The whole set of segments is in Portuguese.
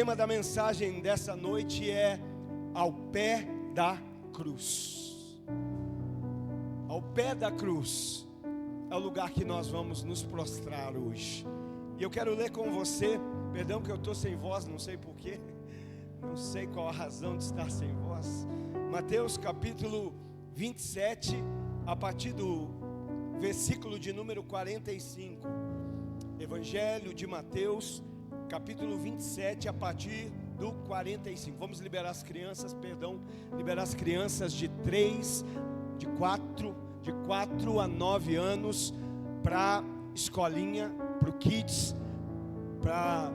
tema da mensagem dessa noite é ao pé da cruz. Ao pé da cruz é o lugar que nós vamos nos prostrar hoje. E eu quero ler com você, perdão que eu estou sem voz, não sei porquê, não sei qual a razão de estar sem voz. Mateus capítulo 27, a partir do versículo de número 45. Evangelho de Mateus, capítulo 27, a partir do 45. Vamos liberar as crianças, liberar as crianças de 4 a 9 anos para escolinha, para o Kids, para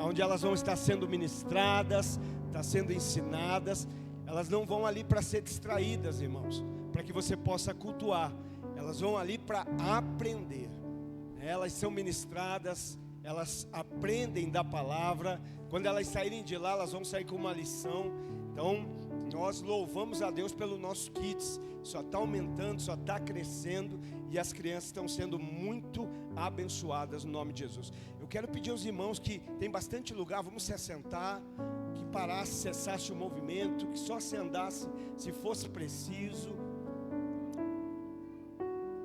onde elas vão estar sendo ministradas, sendo ensinadas. Elas não vão ali para ser distraídas, irmãos, para que você possa cultuar. Elas vão ali para aprender. Elas são ministradas, elas aprendem da palavra. Quando elas saírem de lá, elas vão sair com uma lição. Então, nós louvamos a Deus pelo nosso Kids. Só está aumentando, só está crescendo. E as crianças estão sendo muito abençoadas no nome de Jesus. Eu quero pedir aos irmãos que tem bastante lugar, vamos se assentar, que parasse, cessasse o movimento, que só se andasse se fosse preciso.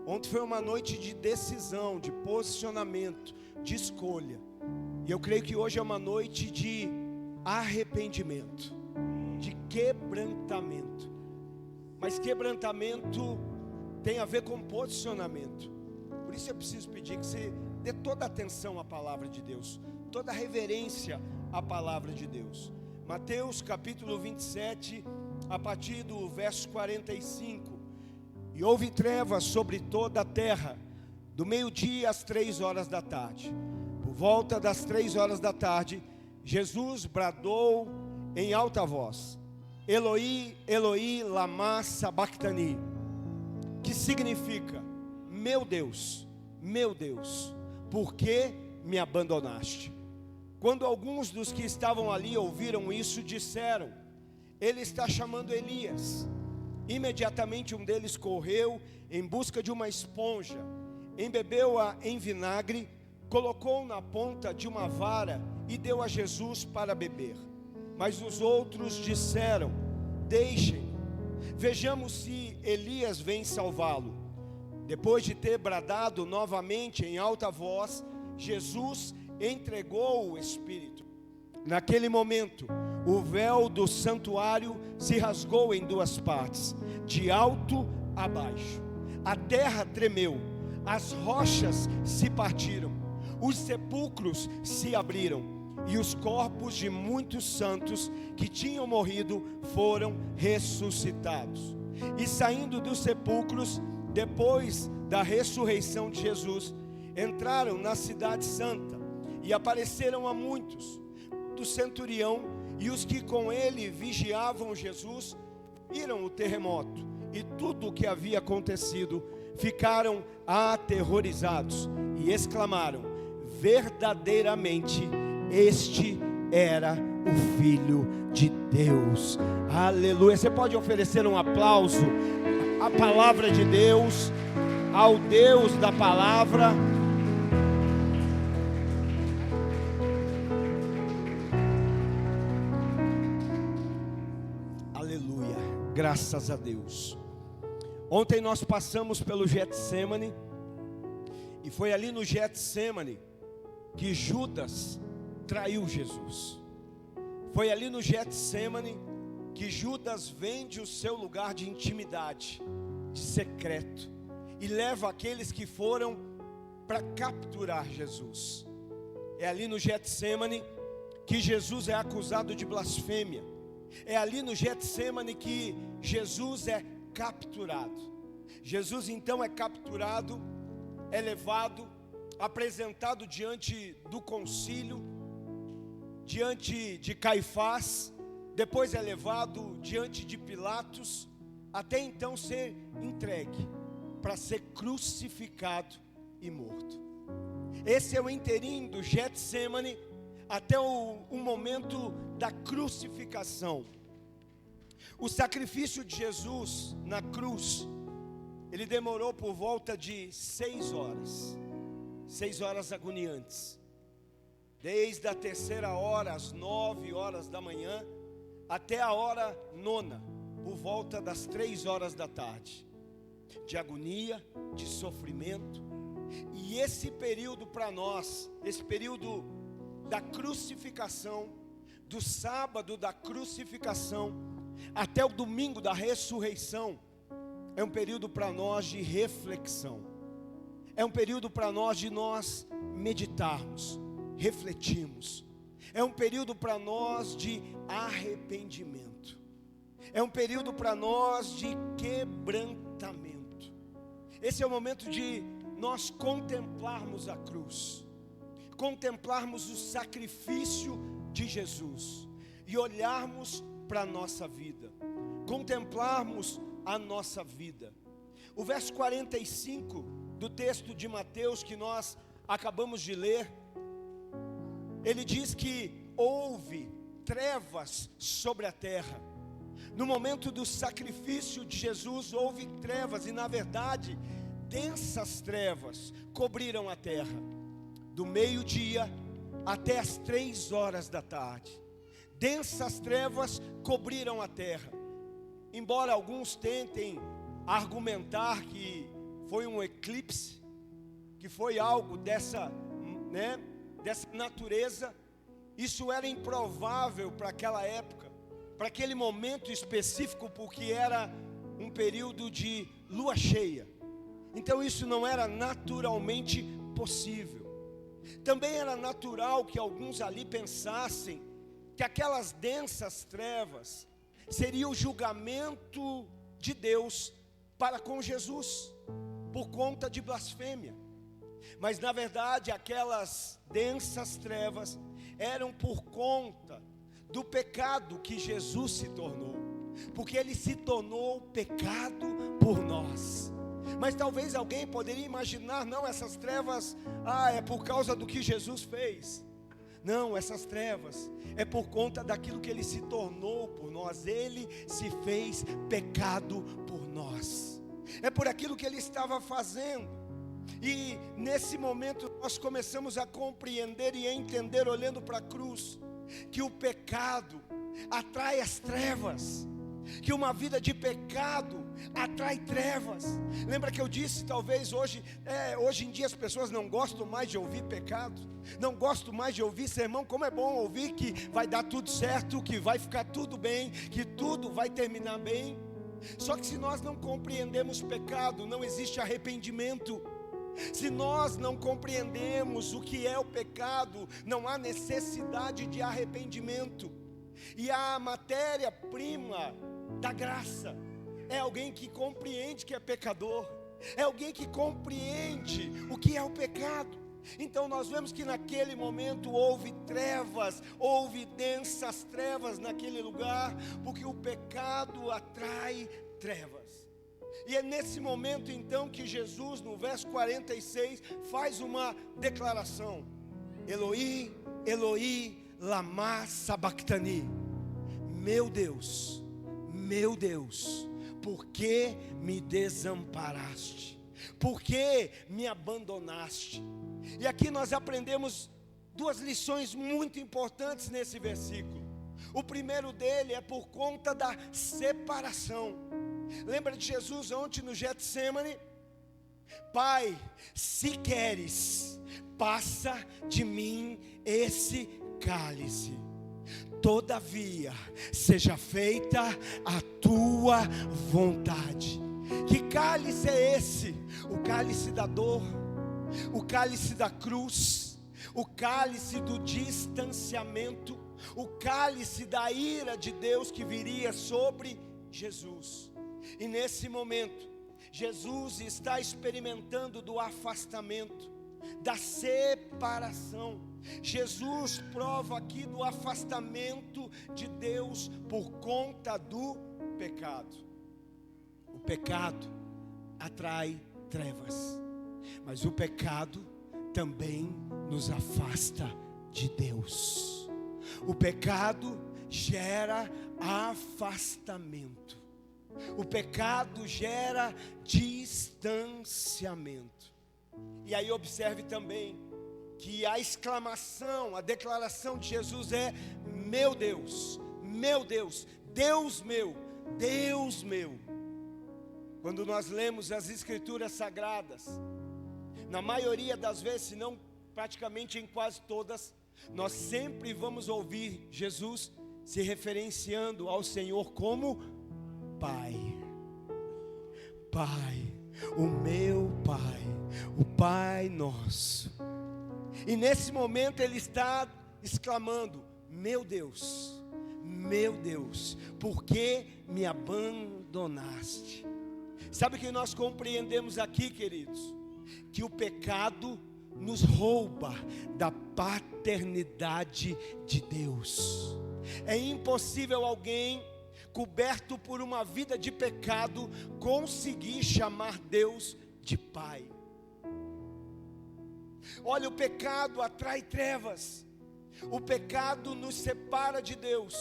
Ontem foi uma noite de decisão, de posicionamento, de escolha. E eu creio que hoje é uma noite de arrependimento, de quebrantamento. Mas quebrantamento tem a ver com posicionamento. Por isso eu preciso pedir que você dê toda a atenção à palavra de Deus, toda a reverência à palavra de Deus. Mateus capítulo 27, a partir do verso 45. E houve trevas sobre toda a terra, do meio-dia às 3 horas da tarde. Por volta das 3 horas da tarde, Jesus bradou em alta voz: Eloi, Eloi, lama sabachthani, que significa: meu Deus, por que me abandonaste? Quando alguns dos que estavam ali ouviram isso, disseram: ele está chamando Elias. Imediatamente um deles correu em busca de uma esponja, embebeu-a em vinagre, colocou na ponta de uma vara e deu a Jesus para beber. Mas os outros disseram: deixem, vejamos se Elias vem salvá-lo. Depois de ter bradado novamente em alta voz, Jesus entregou o Espírito. Naquele momento, o véu do santuário se rasgou em 2 partes, de alto a baixo. A terra tremeu, as rochas se partiram, os sepulcros se abriram, e os corpos de muitos santos que tinham morrido foram ressuscitados. E saindo dos sepulcros, depois da ressurreição de Jesus, entraram na cidade santa e apareceram a muitos. Do centurião e os que com ele vigiavam Jesus viram o terremoto e tudo o que havia acontecido, ficaram aterrorizados e exclamaram: verdadeiramente este era o Filho de Deus. Aleluia. Você pode oferecer um aplauso à palavra de Deus, ao Deus da palavra. Graças a Deus. Ontem nós passamos pelo Getsemane, e foi ali no Getsemane que Judas traiu Jesus. Foi ali no Getsemane que Judas vende o seu lugar de intimidade, de secreto, e leva aqueles que foram para capturar Jesus. É ali no Getsemane que Jesus é acusado de blasfêmia. É ali no Getsemane que Jesus é capturado. Jesus então é capturado, é levado, apresentado diante do concílio, diante de Caifás, depois é levado diante de Pilatos, até então ser entregue para ser crucificado e morto. Esse é o inteirinho do Getsemane até o momento da crucificação. O sacrifício de Jesus na cruz, ele demorou por volta de 6 horas. 6 horas agoniantes. desde a 3ª, às 9 horas da manhã, até a hora 9, por volta das 3 horas da tarde, de agonia, de sofrimento. E esse período para nós, esse período da crucificação, do sábado da crucificação até o domingo da ressurreição, é um período para nós de reflexão, é um período para nós de nós meditarmos, refletirmos, é um período para nós de arrependimento, é um período para nós de quebrantamento. Esse é o momento de nós contemplarmos a cruz, contemplarmos o sacrifício de Jesus e olharmos para a nossa vida, contemplarmos a nossa vida. O verso 45 do texto de Mateus que nós acabamos de ler, ele diz que houve trevas sobre a terra. No momento do sacrifício de Jesus houve trevas, e na verdade densas trevas cobriram a terra, do meio-dia até as 3 horas da tarde. Densas trevas cobriram a terra. Embora alguns tentem argumentar que foi um eclipse, que foi algo dessa natureza, isso era improvável para aquela época, para aquele momento específico, porque era um período de lua cheia. Então isso não era naturalmente possível. Também era natural que alguns ali pensassem que aquelas densas trevas seria o julgamento de Deus para com Jesus, por conta de blasfêmia. Mas na verdade aquelas densas trevas eram por conta do pecado que Jesus se tornou, porque Ele se tornou pecado por nós. Mas talvez alguém poderia imaginar, não, essas trevas, é por causa do que Jesus fez. Não, essas trevas é por conta daquilo que Ele se tornou por nós. Ele se fez pecado por nós. É por aquilo que Ele estava fazendo. E nesse momento nós começamos a compreender e a entender, olhando para a cruz, que o pecado atrai as trevas, que uma vida de pecado atrai trevas. Lembra que eu disse, talvez hoje em dia as pessoas não gostam mais de ouvir pecado, não gostam mais de ouvir sermão. Como é bom ouvir que vai dar tudo certo, que vai ficar tudo bem, que tudo vai terminar bem. Só que se nós não compreendemos pecado, não existe arrependimento. Se nós não compreendemos o que é o pecado, não há necessidade de arrependimento. E a matéria-prima da graça é alguém que compreende que é pecador, é alguém que compreende o que é o pecado. Então nós vemos que naquele momento houve trevas, houve densas trevas naquele lugar, porque o pecado atrai trevas. E é nesse momento então que Jesus, no verso 46, faz uma declaração: Eloi, Eloi, lama sabachthani. Meu Deus, por que me desamparaste? Por que me abandonaste? E aqui nós aprendemos 2 lições muito importantes nesse versículo. O primeiro dele é por conta da separação. Lembra de Jesus ontem no Getsemane? Pai, se queres, passa de mim esse cálice. Todavia, seja feita a tua vontade. Que cálice é esse? O cálice da dor, o cálice da cruz, o cálice do distanciamento, o cálice da ira de Deus que viria sobre Jesus. E nesse momento, Jesus está experimentando do afastamento, da separação. Jesus prova aqui do afastamento de Deus por conta do pecado. O pecado atrai trevas, mas o pecado também nos afasta de Deus. O pecado gera afastamento. O pecado gera distanciamento. E aí observe também que a exclamação, a declaração de Jesus é: meu Deus, Deus meu, Deus meu. Quando nós lemos as Escrituras Sagradas, na maioria das vezes, se não praticamente em quase todas, nós sempre vamos ouvir Jesus se referenciando ao Senhor como Pai. Pai, o meu Pai, o Pai nosso. E nesse momento ele está exclamando: meu Deus, por que me abandonaste? Sabe o que nós compreendemos aqui, queridos? Que o pecado nos rouba da paternidade de Deus. É impossível alguém coberto por uma vida de pecado conseguir chamar Deus de Pai. Olha, o pecado atrai trevas, o pecado nos separa de Deus,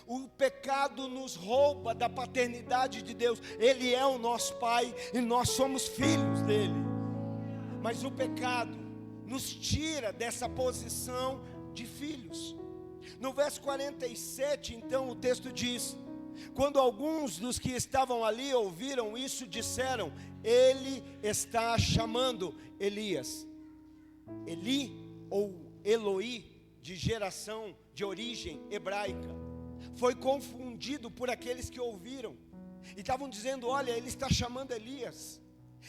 o pecado nos rouba da paternidade de Deus. Ele é o nosso Pai e nós somos filhos dele, mas o pecado nos tira dessa posição de filhos. No verso 47, então, o texto diz: quando alguns dos que estavam ali ouviram isso, disseram: ele está chamando Elias. Eli, ou Eloi, de geração, de origem hebraica, foi confundido por aqueles que ouviram, e estavam dizendo: olha, ele está chamando Elias.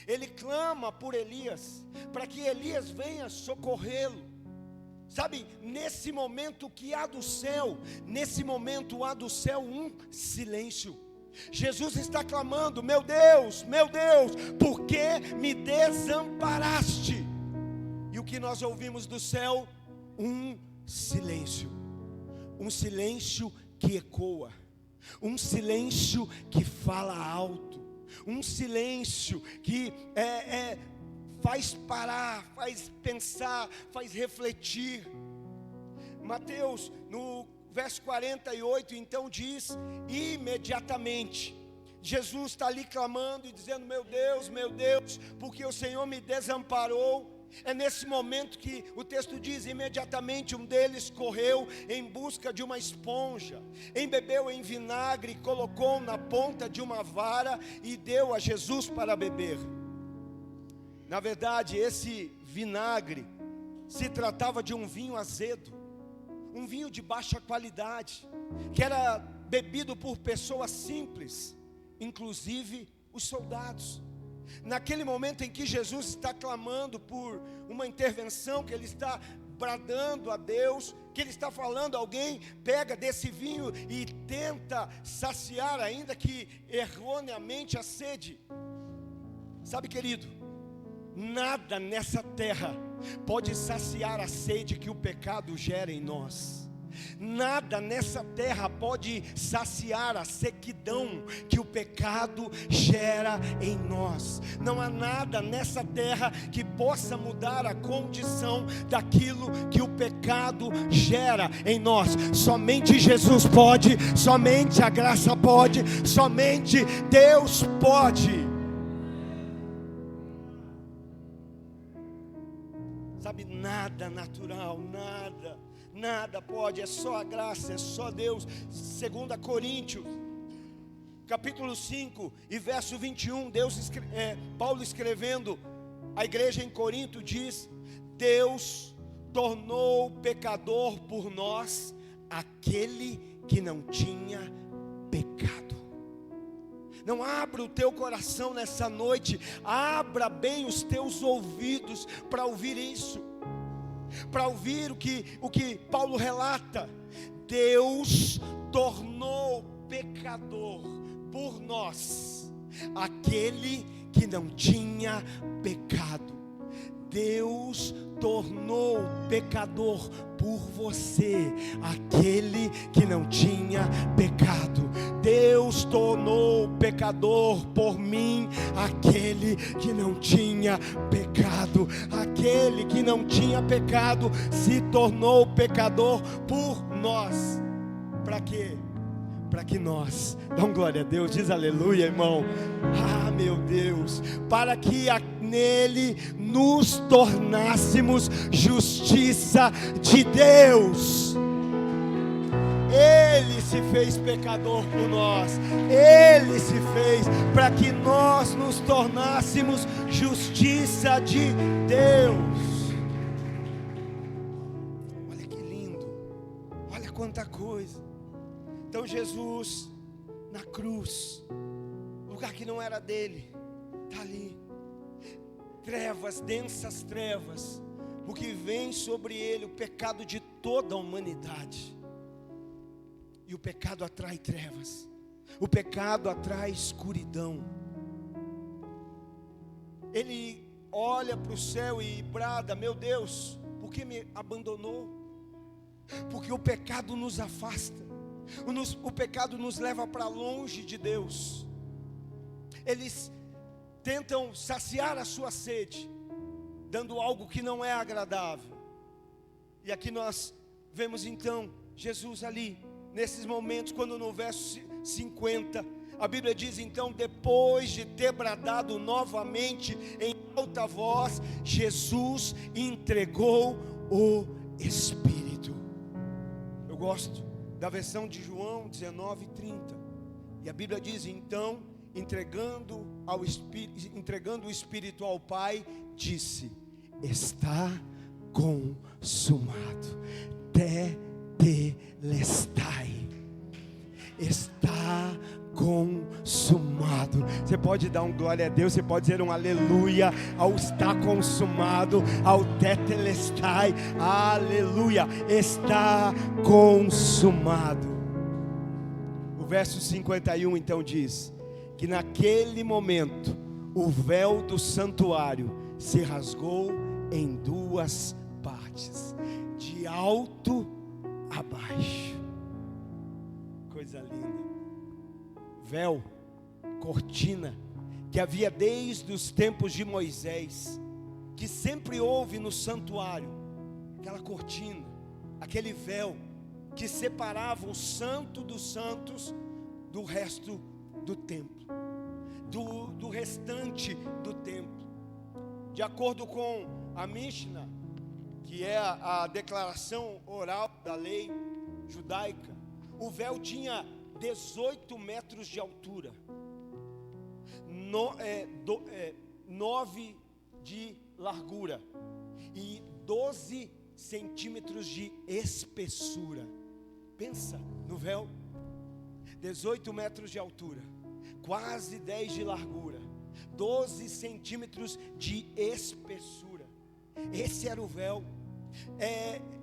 Ele clama por Elias, para que Elias venha socorrê-lo. Sabe, nesse momento que há do céu, um silêncio. Jesus está clamando: meu Deus, por que me desamparaste? E o que nós ouvimos do céu? Um silêncio que ecoa, um silêncio que fala alto, um silêncio que faz parar, faz pensar, faz refletir. Mateus, no verso 48, então diz: imediatamente, Jesus está ali clamando e dizendo: meu Deus, porque o Senhor me desamparou. É nesse momento que o texto diz: imediatamente um deles correu em busca de uma esponja, embebeu em vinagre, colocou na ponta de uma vara e deu a Jesus para beber. Na verdade, esse vinagre se tratava de um vinho azedo, um vinho de baixa qualidade, que era bebido por pessoas simples, inclusive os soldados. Naquele momento em que Jesus está clamando por uma intervenção, que ele está bradando a Deus, que ele está falando, alguém pega desse vinho e tenta saciar, ainda que erroneamente, a sede. Sabe, querido, nada nessa terra pode saciar a sede que o pecado gera em nós. Nada nessa terra pode saciar a sequidão que o pecado gera em nós. Não há nada nessa terra que possa mudar a condição daquilo que o pecado gera em nós. Somente Jesus pode, somente a graça pode, somente Deus pode. Sabe, nada natural, nada pode, é só a graça, é só Deus. 2 Coríntios, capítulo 5 e verso 21, Paulo escrevendo à igreja em Corinto diz: Deus tornou pecador por nós aquele que não tinha pecado. Não, abra o teu coração nessa noite, abra bem os teus ouvidos para ouvir isso, para ouvir o que Paulo relata. Deus tornou pecador por nós aquele que não tinha pecado. Deus tornou pecador por você aquele que não tinha pecado. Deus tornou pecador por mim aquele que não tinha pecado. Aquele que não tinha pecado se tornou pecador por nós. Para quê? Para que nós, dá glória a Deus, diz aleluia, irmão. Ah, meu Deus, para que nele nos tornássemos justiça de Deus. Ele se fez pecador por nós. Ele se fez para que nós nos tornássemos justiça de Deus. Olha que lindo. Olha quanta coisa. Então Jesus na cruz, lugar que não era dele, está ali. Trevas, densas trevas, porque vem sobre ele o pecado de toda a humanidade. E o pecado atrai trevas, o pecado atrai escuridão. Ele olha para o céu e brada: meu Deus, por que me abandonou? Porque o pecado nos afasta, o pecado nos leva para longe de Deus. Eles tentam saciar a sua sede, dando algo que não é agradável. E aqui nós vemos então Jesus ali, nesses momentos, quando no verso 50, a Bíblia diz então: depois de ter bradado novamente em alta voz, Jesus entregou o Espírito. Eu gosto da versão de João 19:30, e a Bíblia diz então, entregando o Espírito ao Pai, disse: está consumado. Tetelestai. Está consumado. Você pode dar um glória a Deus, você pode dizer um aleluia ao está consumado, ao tetelestai. Aleluia, está consumado. O verso 51 então diz que naquele momento o véu do santuário se rasgou em duas partes, de alto a baixo. Coisa linda. Véu, cortina, que havia desde os tempos de Moisés, que sempre houve no santuário, aquela cortina, aquele véu que separava o santo dos santos do resto do templo, do restante do templo. De acordo com a Mishnah, que é a declaração oral da lei judaica, o véu tinha 18 metros de altura, 9 de largura e 12 centímetros de espessura. Pensa no véu, 18 metros de altura, quase 10 de largura, 12 centímetros de espessura. Esse era o véu.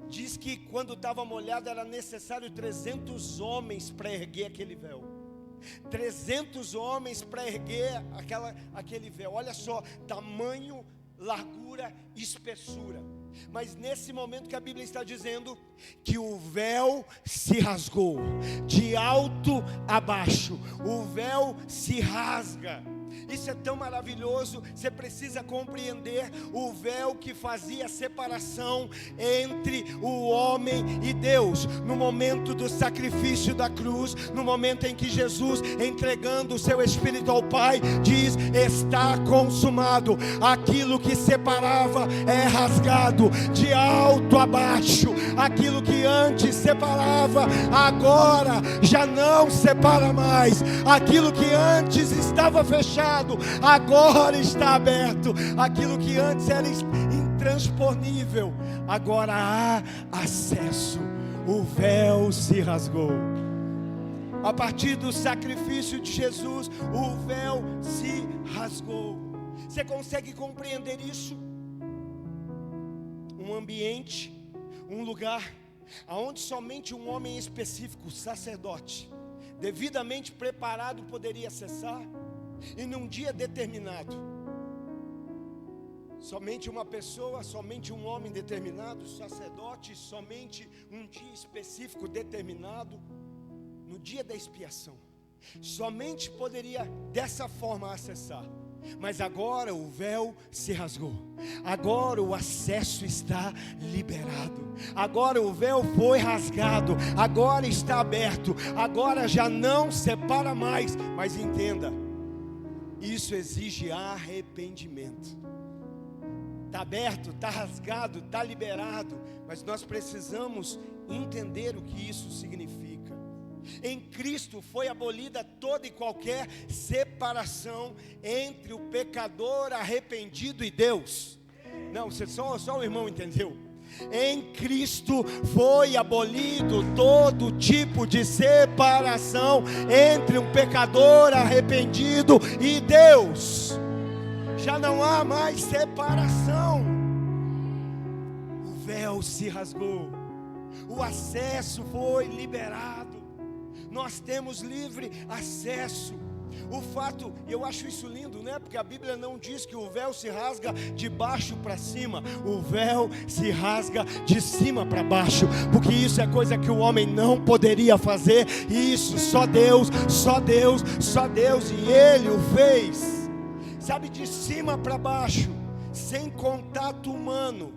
Diz que quando estava molhado era necessário 300 homens para erguer aquele véu. 300 homens para erguer aquele véu. Olha só, tamanho, largura, espessura. Mas nesse momento que a Bíblia está dizendo que o véu se rasgou, de alto a baixo, o véu se rasga. Isso é tão maravilhoso. Você precisa compreender o véu que fazia a separação entre o homem e Deus. No momento do sacrifício da cruz, no momento em que Jesus, entregando o seu Espírito ao Pai, diz: está consumado. Aquilo que separava é rasgado, de alto a baixo. Aquilo que antes separava, agora já não separa mais. Aquilo que antes estava fechado, agora está aberto. Aquilo que antes era intransponível, agora há acesso. O véu se rasgou. A partir do sacrifício de Jesus, o véu se rasgou. Você consegue compreender isso? Um ambiente, um lugar onde somente um homem específico, sacerdote, devidamente preparado, poderia acessar. E num dia determinado, somente uma pessoa, somente um homem determinado, sacerdote, somente um dia específico determinado, no dia da expiação, somente poderia dessa forma acessar. Mas agora o véu se rasgou, agora o acesso está liberado, agora o véu foi rasgado, agora está aberto, agora já não separa mais. Mas entenda, Isso exige arrependimento. Está aberto, está rasgado, está liberado, mas nós precisamos entender o que isso significa. Em Cristo foi abolida toda e qualquer separação entre o pecador arrependido e Deus. Não, só o irmão entendeu. Em Cristo foi abolido todo tipo de separação entre um pecador arrependido e Deus. Já não há mais separação. O véu se rasgou, o acesso foi liberado. Nós temos livre acesso. O fato, eu acho isso lindo, né? Porque a Bíblia não diz que o véu se rasga de baixo para cima. O véu se rasga de cima para baixo, porque isso é coisa que o homem não poderia fazer. E isso só Deus, e Ele o fez. Sabe, de cima para baixo, sem contato humano,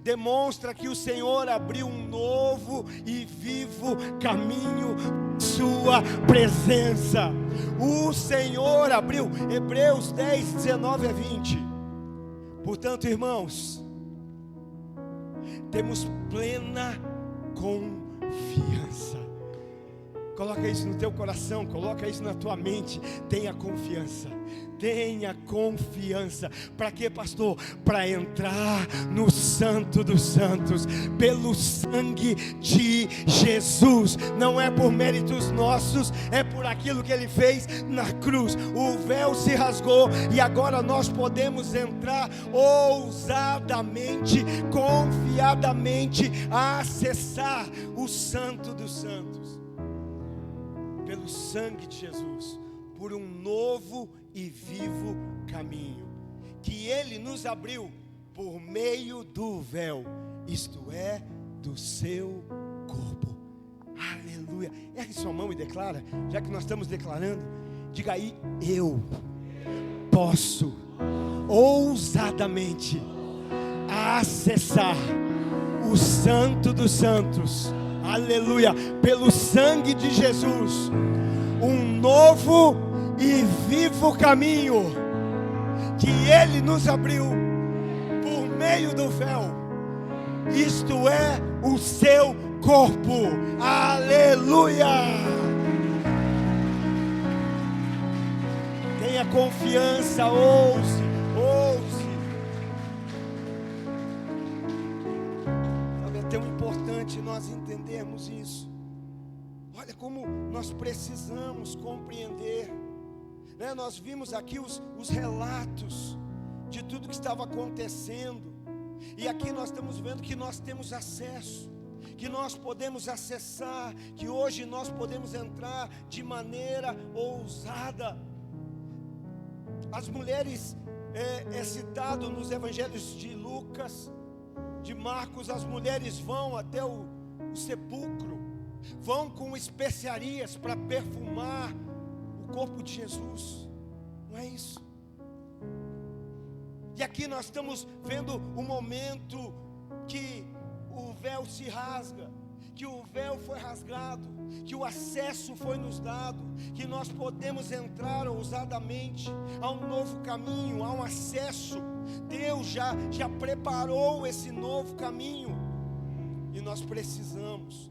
demonstra que o Senhor abriu um novo e vivo caminho, sua presença. O Senhor abriu. Hebreus 10, 19 a 20. Portanto, irmãos, temos plena confiança. Coloca isso no teu coração, coloca isso na tua mente. Tenha confiança. Tenha confiança. Para quê, pastor? Para entrar no Santo dos Santos, pelo sangue de Jesus. Não é por méritos nossos, é por aquilo que Ele fez na cruz. O véu se rasgou e agora nós podemos entrar ousadamente, confiadamente, a acessar o Santo dos Santos. Pelo sangue de Jesus, por um novo e vivo caminho, que Ele nos abriu por meio do véu, isto é, do seu corpo. Aleluia. Ergue sua mão e declara, já que nós estamos declarando, diga aí: eu posso ousadamente acessar o Santo dos Santos. Aleluia. Pelo sangue de Jesus, um novo e vivo caminho que Ele nos abriu por meio do véu, isto é, o seu corpo. Aleluia. Tenha confiança, ouse. Sabe, é tão importante nós entendermos isso. Olha como nós precisamos compreender, né? Nós vimos aqui os relatos de tudo que estava acontecendo, e aqui nós estamos vendo que nós temos acesso, que nós podemos acessar, que hoje nós podemos entrar de maneira ousada. As mulheres, é citado nos evangelhos de Lucas, de Marcos, as mulheres vão até o sepulcro, vão com especiarias para perfumar o corpo de Jesus. Não é isso? E aqui nós estamos vendo o momento que o véu se rasga, que o véu foi rasgado, que o acesso foi nos dado, que nós podemos entrar ousadamente a um novo caminho, a um acesso. Deus já preparou esse novo caminho, e nós precisamos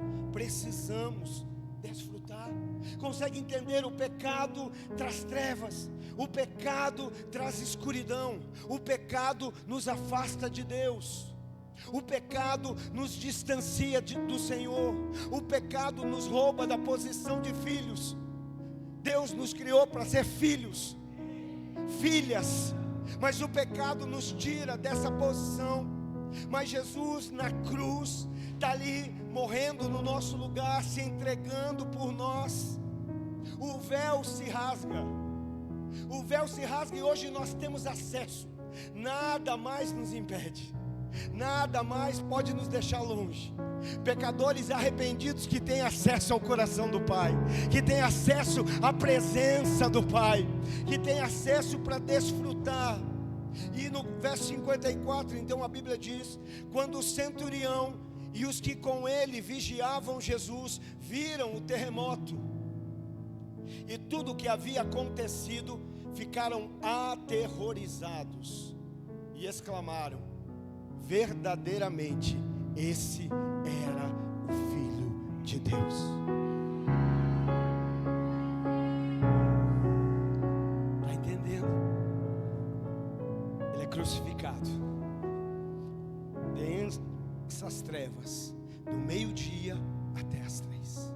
desfrutar. Consegue entender? O pecado traz trevas, o pecado traz escuridão, o pecado nos afasta de Deus, o pecado nos distancia do Senhor, o pecado nos rouba da posição de filhos. Deus nos criou para ser filhos, filhas, mas o pecado nos tira dessa posição. Mas Jesus na cruz está ali morrendo no nosso lugar, se entregando por nós. O véu se rasga, e hoje nós temos acesso. Nada mais nos impede, nada mais pode nos deixar longe. Pecadores arrependidos que têm acesso ao coração do Pai, que têm acesso à presença do Pai, que têm acesso para desfrutar. E no verso 54, então a Bíblia diz: quando o centurião e os que com ele vigiavam Jesus viram o terremoto e tudo o que havia acontecido, ficaram aterrorizados e exclamaram: verdadeiramente, esse era o Filho de Deus. Está entendendo? Ele é crucificado. Dessas trevas, do meio-dia até as 3.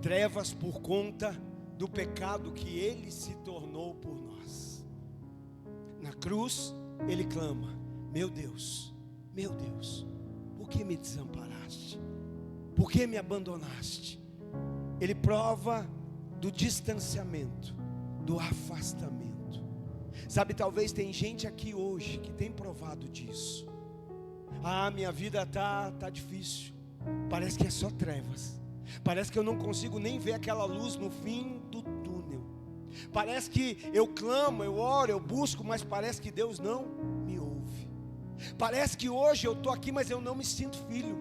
Trevas por conta do pecado que Ele se tornou por nós. Na cruz, Ele clama: meu Deus, por que me desamparaste? Por que me abandonaste? Ele prova do distanciamento, do afastamento. Sabe, talvez tem gente aqui hoje que tem provado disso. Minha vida tá difícil. Parece que é só trevas. Parece que eu não consigo nem ver aquela luz no fim do túnel. Parece que eu clamo, eu oro, eu busco, mas parece que Deus não me ouve. Parece que hoje eu estou aqui, mas eu não me sinto filho.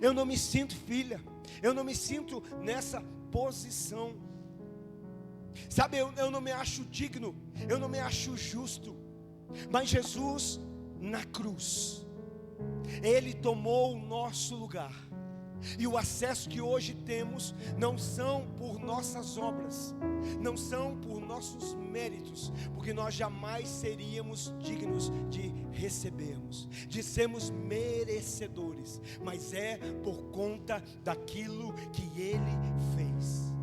Eu não me sinto filha. Eu não me sinto nessa posição. Sabe, eu não me acho digno. Eu não me acho justo. Mas Jesus, na cruz, Ele tomou o nosso lugar. E o acesso que hoje temos não são por nossas obras, não são por nossos méritos, porque nós jamais seríamos dignos de recebermos, de sermos merecedores, mas é por conta daquilo que Ele fez.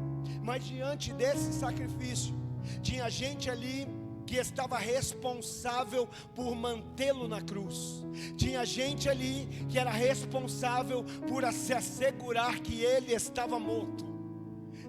Mas diante desse sacrifício, tinha gente ali que estava responsável por mantê-lo na cruz. Tinha gente ali que era responsável por se assegurar que ele estava morto.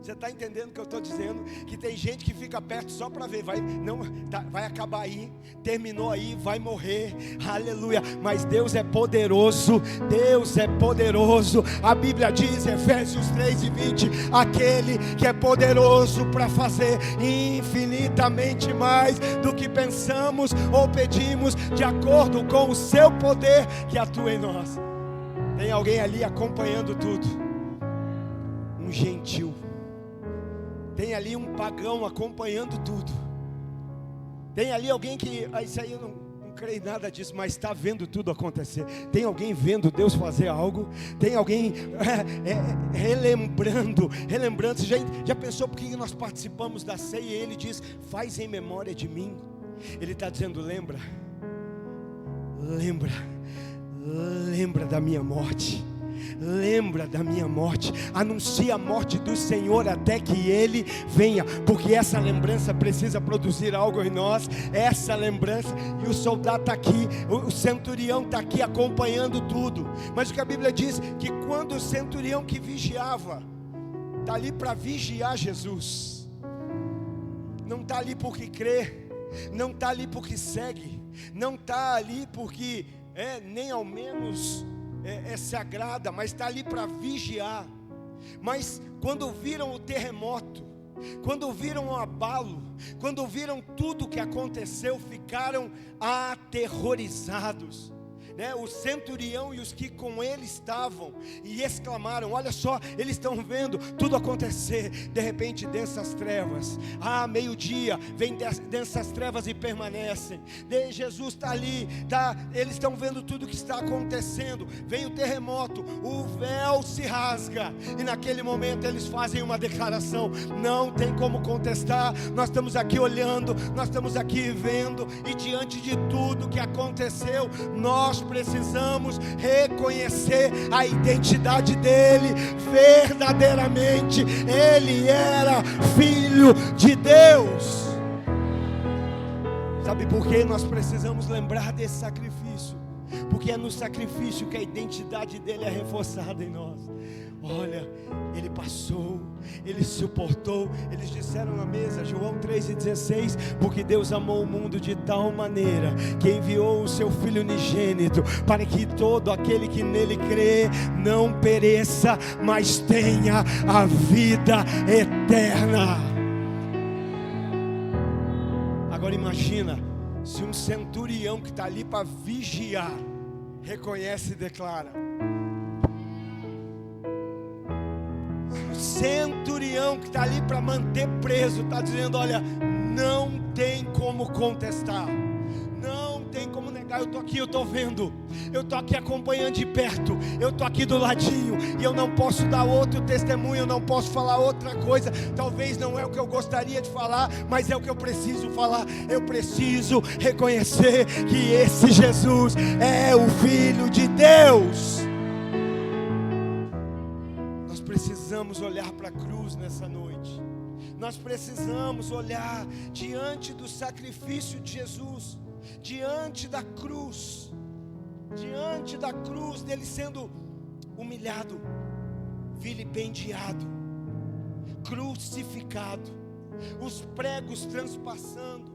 Você está entendendo o que eu estou dizendo? Que tem gente que fica perto só para ver, vai acabar aí, terminou aí, vai morrer, aleluia. Mas Deus é poderoso, Deus é poderoso. A Bíblia diz, Efésios 3:20, aquele que é poderoso para fazer infinitamente mais do que pensamos ou pedimos, de acordo com o seu poder que atua em nós. Tem alguém ali acompanhando tudo, um gentil. Tem ali um pagão acompanhando tudo. Tem ali alguém que, isso aí eu não creio em nada disso, mas está vendo tudo acontecer. Tem alguém vendo Deus fazer algo. Tem alguém relembrando. Você já pensou por que nós participamos da ceia? E Ele diz, faz em memória de mim. Ele está dizendo, lembra da minha morte. Lembra da minha morte, anuncia a morte do Senhor até que Ele venha, porque essa lembrança precisa produzir algo em nós, essa lembrança, e o soldado está aqui, o centurião está aqui acompanhando tudo, mas o que a Bíblia diz, que quando o centurião que vigiava, está ali para vigiar Jesus, não está ali porque crê, não está ali porque segue, não está ali porque nem ao menos se agrada, mas está ali para vigiar. Mas quando viram o terremoto, quando viram o abalo, quando viram tudo o que aconteceu, ficaram aterrorizados, o centurião e os que com ele estavam, e exclamaram, olha só, eles estão vendo tudo acontecer. De repente densas trevas, meio-dia, vem densas trevas e permanecem. Jesus está ali, eles estão vendo tudo que está acontecendo. Vem o terremoto, o véu se rasga, e naquele momento eles fazem uma declaração, não tem como contestar, nós estamos aqui olhando, nós estamos aqui vendo, e diante de tudo que aconteceu, nós precisamos reconhecer a identidade dele. Verdadeiramente ele era Filho de Deus. Sabe por que nós precisamos lembrar desse sacrifício? Porque é no sacrifício que a identidade dele é reforçada em nós. Olha, ele passou, ele suportou. Eles disseram na mesa, João 3,16, porque Deus amou o mundo de tal maneira que enviou o seu Filho unigênito, para que todo aquele que nele crê não pereça, mas tenha a vida eterna. Agora imagina, se um centurião que está ali para vigiar, reconhece e declara. Centurião que está ali para manter preso, está dizendo, olha, não tem como contestar, não tem como negar. Eu estou aqui, eu estou vendo, eu estou aqui acompanhando de perto, eu estou aqui do ladinho, e eu não posso dar outro testemunho, eu não posso falar outra coisa. Talvez não é o que eu gostaria de falar, mas é o que eu preciso falar. Eu preciso reconhecer que esse Jesus é o Filho de Deus. Nós precisamos olhar para a cruz nessa noite. Nós precisamos olhar diante do sacrifício de Jesus, diante da cruz dele sendo humilhado, vilipendiado, crucificado, os pregos transpassando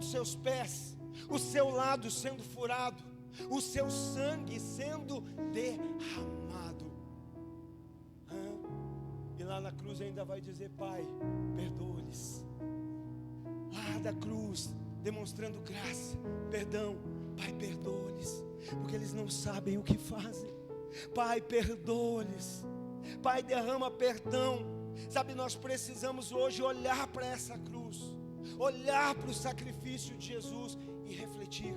seus pés, o seu lado sendo furado, o seu sangue sendo derramado. E lá na cruz ainda vai dizer: Pai, perdoa-lhes. Lá da cruz, demonstrando graça, perdão. Pai, perdoa-lhes, porque eles não sabem o que fazem. Pai, perdoa-lhes. Pai, derrama perdão. Sabe, nós precisamos hoje olhar para essa cruz, olhar para o sacrifício de Jesus e refletir: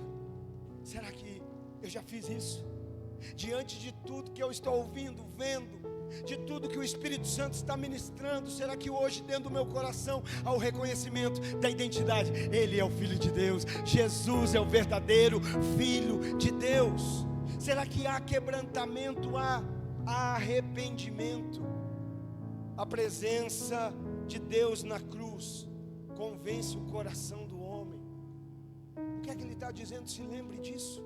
será que eu já fiz isso? Diante de tudo que eu estou ouvindo, vendo, de tudo que o Espírito Santo está ministrando, será que hoje dentro do meu coração há o reconhecimento da identidade? Ele é o Filho de Deus, Jesus é o verdadeiro Filho de Deus. Será que há quebrantamento, há arrependimento? A presença de Deus na cruz convence o coração do homem. O que é que ele está dizendo? Se lembre disso,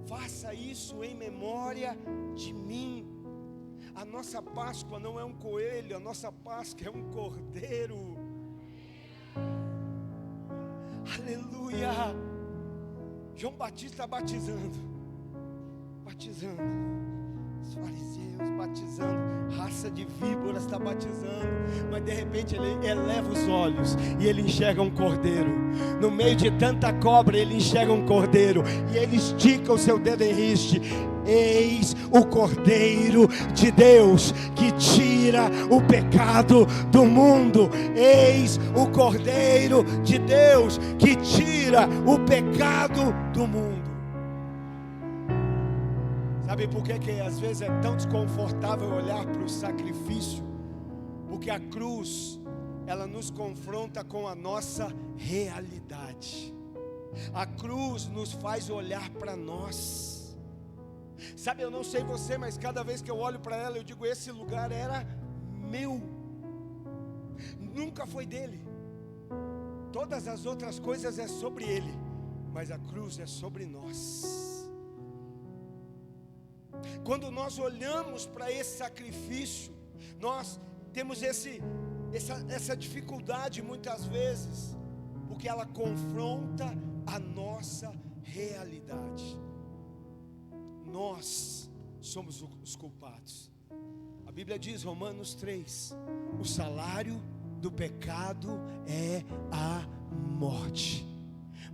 faça isso em memória de mim. A nossa Páscoa não é um coelho, a nossa Páscoa é um cordeiro. Aleluia. João Batista batizando, os fariseus batizando, raça de víboras está batizando, mas de repente ele eleva os olhos e ele enxerga um cordeiro. No meio de tanta cobra ele enxerga um cordeiro, e ele estica o seu dedo em riste: eis o Cordeiro de Deus que tira o pecado do mundo. Eis o Cordeiro de Deus que tira o pecado do mundo. Sabe por que às vezes é tão desconfortável olhar para o sacrifício? Porque a cruz, ela nos confronta com a nossa realidade. A cruz nos faz olhar para nós. Sabe, eu não sei você, mas cada vez que eu olho para ela, eu digo: esse lugar era meu, nunca foi dele. Todas as outras coisas é sobre ele, mas a cruz é sobre nós. Quando nós olhamos para esse sacrifício, nós temos essa dificuldade muitas vezes, porque ela confronta a nossa realidade. Nós somos os culpados. A Bíblia diz, Romanos 3, o salário do pecado é a morte,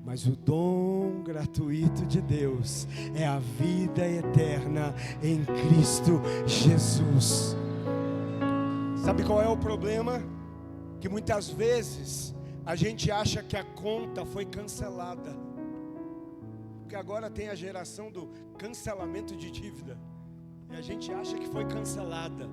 mas o dom gratuito de Deus é a vida eterna em Cristo Jesus. Sabe qual é o problema? Que muitas vezes a gente acha que a conta foi cancelada, porque agora tem a geração do cancelamento de dívida, e a gente acha que foi cancelada.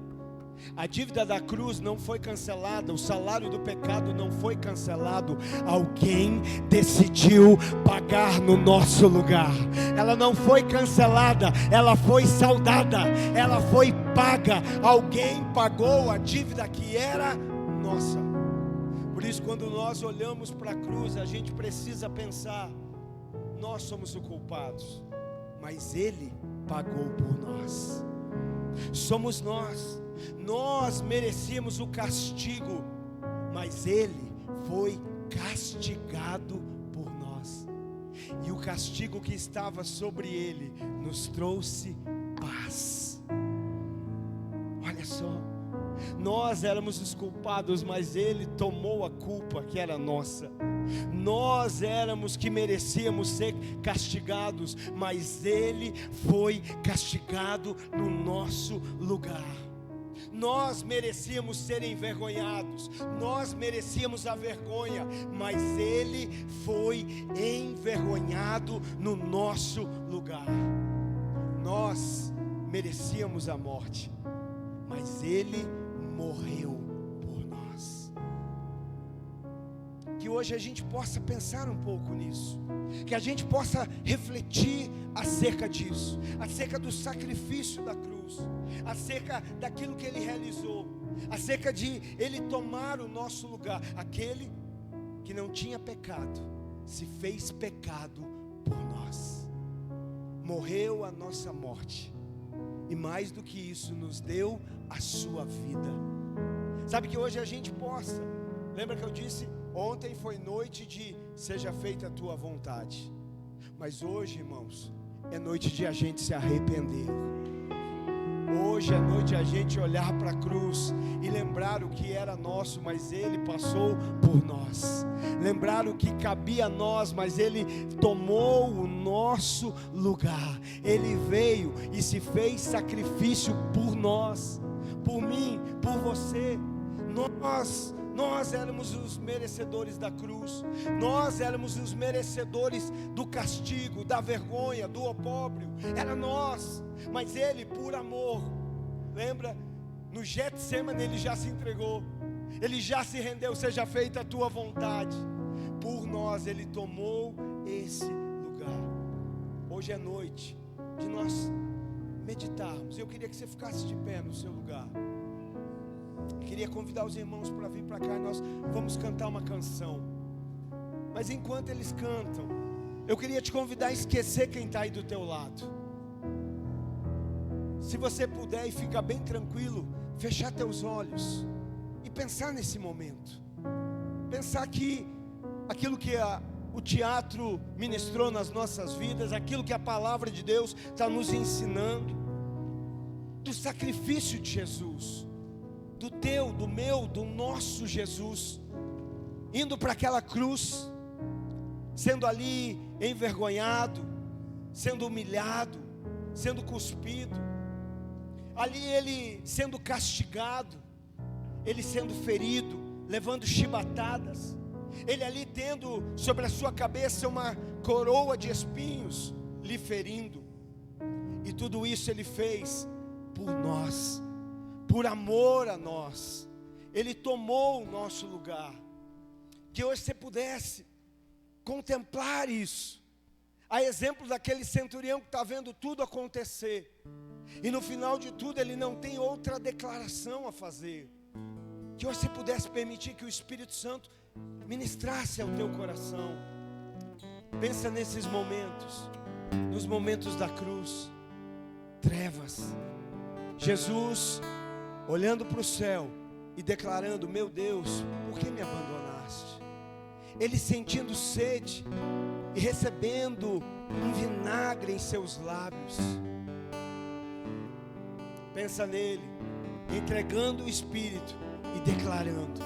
A dívida da cruz não foi cancelada, o salário do pecado não foi cancelado. Alguém decidiu pagar no nosso lugar. Ela não foi cancelada, ela foi saldada, ela foi paga. Alguém pagou a dívida que era nossa. Por isso, quando nós olhamos para a cruz, a gente precisa pensar: nós somos os culpados, mas Ele pagou por nós. Somos nós merecíamos o castigo, mas Ele foi castigado por nós, e o castigo que estava sobre Ele nos trouxe paz. Olha só, nós éramos os culpados, mas Ele tomou a culpa que era nossa. Nós éramos que merecíamos ser castigados, mas Ele foi castigado no nosso lugar. Nós merecíamos ser envergonhados, nós merecíamos a vergonha, mas Ele foi envergonhado no nosso lugar. Nós merecíamos a morte, mas Ele morreu por nós. Que hoje a gente possa pensar um pouco nisso, que a gente possa refletir acerca disso, acerca do sacrifício da cruz, acerca daquilo que Ele realizou, acerca de Ele tomar o nosso lugar. Aquele que não tinha pecado se fez pecado por nós, morreu a nossa morte, e mais do que isso, nos deu a sua vida. Sabe, que hoje a gente possa, lembra que eu disse, ontem foi noite de seja feita a tua vontade, mas hoje, irmãos, é noite de a gente se arrepender. Hoje é noite de a gente olhar para a cruz e lembrar o que era nosso, mas Ele passou por nós. Lembrar o que cabia a nós, mas Ele tomou o nosso lugar. Ele veio e se fez sacrifício por nós, por mim, por você. Nós éramos os merecedores da cruz, nós éramos os merecedores do castigo, da vergonha, do opróbrio, era nós, mas Ele, por amor, lembra, no Getsemane Ele já se entregou, Ele já se rendeu, seja feita a tua vontade, por nós Ele tomou esse lugar. Hoje é noite de nós meditarmos. Eu queria que você ficasse de pé no seu lugar. Queria convidar os irmãos para vir para cá e nós vamos cantar uma canção. Mas enquanto eles cantam, eu queria te convidar a esquecer quem está aí do teu lado. Se você puder e ficar bem tranquilo, fechar teus olhos e pensar nesse momento. Pensar que aquilo que o teatro ministrou nas nossas vidas, aquilo que a palavra de Deus está nos ensinando, do sacrifício de Jesus, do teu, do meu, do nosso Jesus, indo para aquela cruz, sendo ali envergonhado, sendo humilhado, sendo cuspido, ali Ele sendo castigado, Ele sendo ferido, levando chibatadas, Ele ali tendo sobre a sua cabeça uma coroa de espinhos, lhe ferindo, e tudo isso Ele fez por nós, por amor a nós. Ele tomou o nosso lugar. Que hoje você pudesse contemplar isso, a exemplo daquele centurião que está vendo tudo acontecer, e no final de tudo ele não tem outra declaração a fazer. Que hoje você pudesse permitir que o Espírito Santo ministrasse ao teu coração. Pensa nesses momentos, nos momentos da cruz, trevas, Jesus olhando para o céu e declarando: meu Deus, por que me abandonaste? Ele sentindo sede e recebendo um vinagre em seus lábios. Pensa nele, entregando o Espírito e declarando: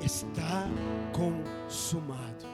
está consumado.